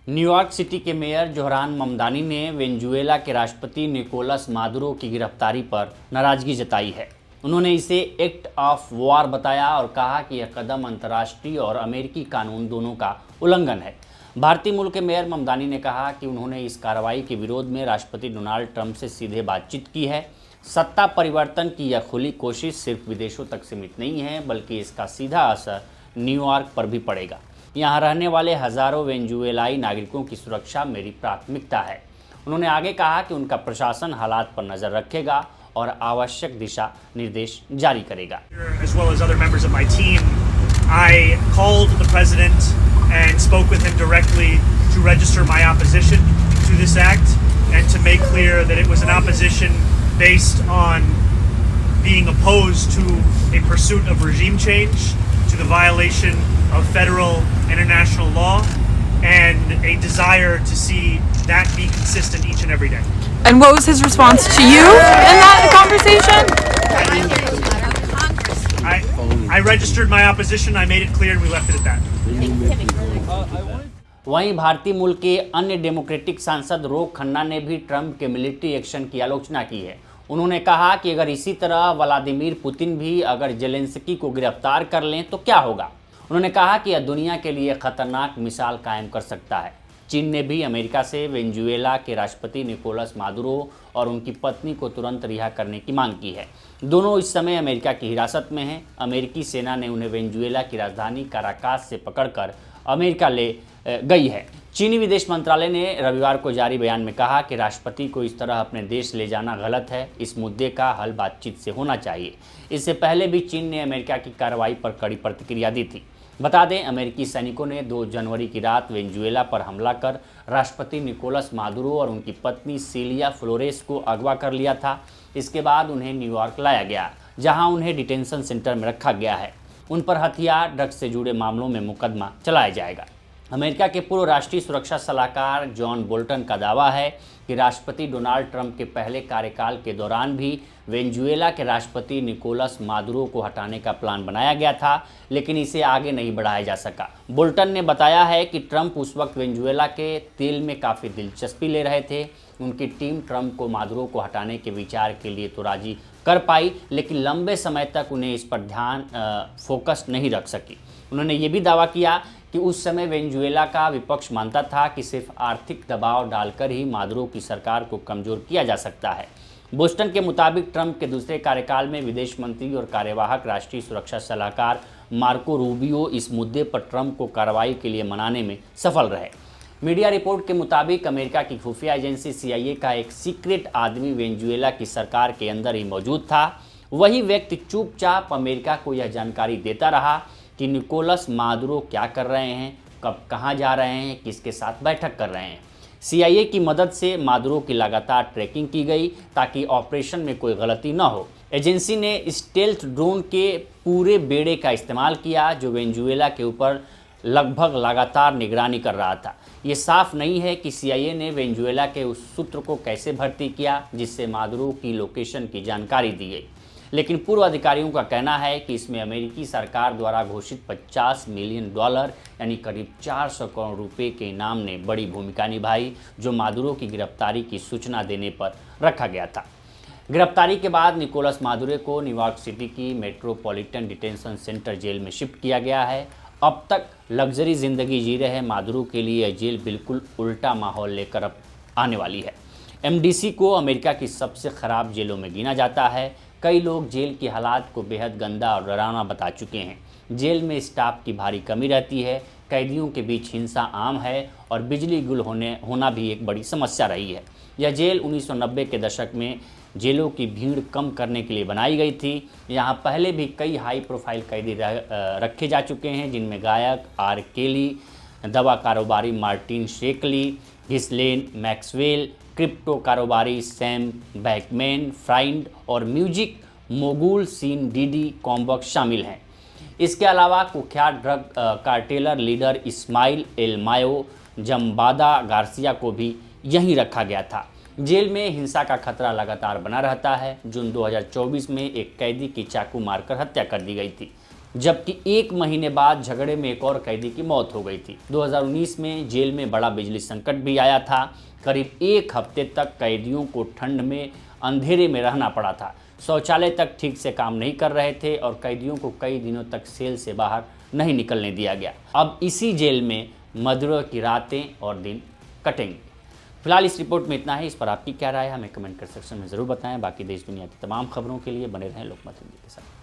New York city के mayor Zohran Mamdani ने Venezuela के राष्ट्रपति निकोलस मादुरो की गिरफ्तारी पर नाराजगी जताई है। उन्होंने इसे एक्ट ऑफ वॉर बताया और कहा कि यह कदम अंतर्राष्ट्रीय और अमेरिकी कानून दोनों का उल्लंघन है। भारतीय मूल के मेयर ममदानी ने कहा कि उन्होंने इस कार्रवाई के विरोध में राष्ट्रपति डोनाल्ड ट्रंप से सीधे बातचीत की है। सत्ता परिवर्तन की यह खुली कोशिश सिर्फ विदेशों तक सीमित नहीं है, बल्कि इसका सीधा असर न्यूयॉर्क पर भी पड़ेगा। यहाँ रहने वाले हजारों वेनेजुएलाई नागरिकों की सुरक्षा मेरी प्राथमिकता है। उन्होंने आगे कहा कि उनका प्रशासन हालात पर नजर रखेगा और आवश्यक दिशा निर्देश जारी करेगा। As well as other members of my team, I called the president and spoke with him directly to register my opposition to this act and to make clear that it was an opposition based on being opposed to a pursuit of regime change, to the violation of federal international law, and a desire to see that be consistent each and every day. And what was his response to you in that conversation? I registered my opposition, I made it clear, and we left it at that. वहीं भारतीय मूल के अन्य democratic सांसद रोक खन्ना ने भी Trump के मिलिट्री एक्शन की आलोचना की है। उन्होंने कहा कि अगर इसी तरह व्लादिमीर पुतिन भी अगर जेलेंस्की को गिरफ्तार कर लें तो क्या होगा। उन्होंने कहा कि यह दुनिया के लिए खतरनाक मिसाल कायम कर सकता है। चीन ने भी अमेरिका से वेनेजुएला के राष्ट्रपति निकोलस मादुरो और उनकी पत्नी को तुरंत रिहा करने की मांग की है। दोनों इस समय अमेरिका की हिरासत में हैं। अमेरिकी सेना ने उन्हें वेनेजुएला की राजधानी काराकास से पकड़कर अमेरिका ले गई है। चीनी विदेश मंत्रालय ने रविवार को जारी बयान में कहा कि राष्ट्रपति को इस तरह अपने देश ले जाना गलत है। इस मुद्दे का हल बातचीत से होना चाहिए। इससे पहले भी चीन ने अमेरिका की कार्रवाई पर कड़ी प्रतिक्रिया दी थी। बता दें, अमेरिकी सैनिकों ने 2 जनवरी की रात वेनेजुएला पर हमला कर राष्ट्रपति निकोलस मादुरो और उनकी पत्नी सिलिया फ्लोरेस को अगवा कर लिया था। इसके बाद उन्हें न्यूयॉर्क लाया गया, जहां उन्हें डिटेंशन सेंटर में रखा गया है। उन पर हथियार, ड्रग्स से जुड़े मामलों में मुकदमा चलाया जाएगा। अमेरिका के पूर्व राष्ट्रीय सुरक्षा सलाहकार जॉन बोल्टन का दावा है कि राष्ट्रपति डोनाल्ड ट्रंप के पहले कार्यकाल के दौरान भी वेनेजुएला के राष्ट्रपति निकोलस मादुरो को हटाने का प्लान बनाया गया था, लेकिन इसे आगे नहीं बढ़ाया जा सका। बोल्टन ने बताया है कि ट्रंप उस वक्त वेनेजुएला के तेल में काफ़ी दिलचस्पी ले रहे थे। उनकी टीम ट्रंप को मादुरो को हटाने के विचार के लिए तो राजी कर पाई, लेकिन लंबे समय तक उन्हें इस पर ध्यान फोकस नहीं रख सकी। उन्होंने ये भी दावा किया कि उस समय वेनेजुएला का विपक्ष मानता था कि सिर्फ आर्थिक दबाव डालकर ही मादुरो की सरकार को कमज़ोर किया जा सकता है। बोस्टन के मुताबिक ट्रंप के दूसरे कार्यकाल में विदेश मंत्री और कार्यवाहक राष्ट्रीय सुरक्षा सलाहकार मार्को रूबियो इस मुद्दे पर ट्रंप को कार्रवाई के लिए मनाने में सफल रहे। मीडिया रिपोर्ट के मुताबिक अमेरिका की खुफिया एजेंसी CIA का एक सीक्रेट आदमी वेनेजुएला की सरकार के अंदर ही मौजूद था। वही व्यक्ति चुपचाप अमेरिका को यह जानकारी देता रहा कि निकोलस मादुरो क्या कर रहे हैं, कब कहाँ जा रहे हैं, किसके साथ बैठक कर रहे हैं। CIA की मदद से मादुरो की लगातार ट्रैकिंग की गई ताकि ऑपरेशन में कोई गलती न हो। एजेंसी ने स्टेल्थ ड्रोन के पूरे बेड़े का इस्तेमाल किया जो वेनेजुएला के ऊपर लगभग लगातार निगरानी कर रहा था। ये साफ नहीं है कि CIA ने वेनेजुएला के उस सूत्र को कैसे भर्ती किया जिससे मादुरो की लोकेशन की जानकारी दी गई, लेकिन पूर्व अधिकारियों का कहना है कि इसमें अमेरिकी सरकार द्वारा घोषित $50 मिलियन यानी करीब 400 करोड़ रुपए के इनाम ने बड़ी भूमिका निभाई, जो मादुरो की गिरफ्तारी की सूचना देने पर रखा गया था। गिरफ्तारी के बाद निकोलस मादुरो को न्यूयॉर्क सिटी की मेट्रोपॉलिटन डिटेंशन सेंटर जेल में शिफ्ट किया गया है। अब तक लग्जरी ज़िंदगी जी रहे मादुरो के लिए यह जेल बिल्कुल उल्टा माहौल लेकर अब आने वाली है। MDC को अमेरिका की सबसे ख़राब जेलों में गिना जाता है। कई लोग जेल की हालात को बेहद गंदा और डरावना बता चुके हैं। जेल में स्टाफ की भारी कमी रहती है, कैदियों के बीच हिंसा आम है और बिजली गुल होना भी एक बड़ी समस्या रही है। यह जेल 1990 के दशक में जेलों की भीड़ कम करने के लिए बनाई गई थी। यहाँ पहले भी कई हाई प्रोफाइल कैदी रखे जा चुके हैं, जिनमें गायक R. केली, दवा कारोबारी मार्टिन शेकली, घिस्लेन मैक्सवेल, क्रिप्टो कारोबारी सैम बैकमैन फ्राइड और म्यूजिक मोगुल सीन डीडी कॉम्बक शामिल हैं। इसके अलावा कुख्यात ड्रग कार्टेलर लीडर इस्माइल एल मायो जम्बादा गार्सिया को भी यहीं रखा गया था। जेल में हिंसा का खतरा लगातार बना रहता है। जून 2024 में एक कैदी की चाकू मारकर हत्या कर दी गई थी। जबकि 1 महीने बाद झगड़े में एक और कैदी की मौत हो गई थी। 2019 में जेल में बड़ा बिजली संकट भी आया था। करीब 1 हफ्ते तक कैदियों को ठंड में अंधेरे में रहना पड़ा था। शौचालय तक ठीक से काम नहीं कर रहे थे और कैदियों को कई दिनों तक सेल से बाहर नहीं निकलने दिया गया। अब इसी जेल में मदुरो की रातें और दिन कटेंगे। फिलहाल इस रिपोर्ट में इतना है। इस पर आपकी क्या राय है हमें कमेंट कर सेक्शन में ज़रूर बताएं। बाकी देश दुनिया की तमाम खबरों के लिए बने रहें लोकमत हिंदी के साथ।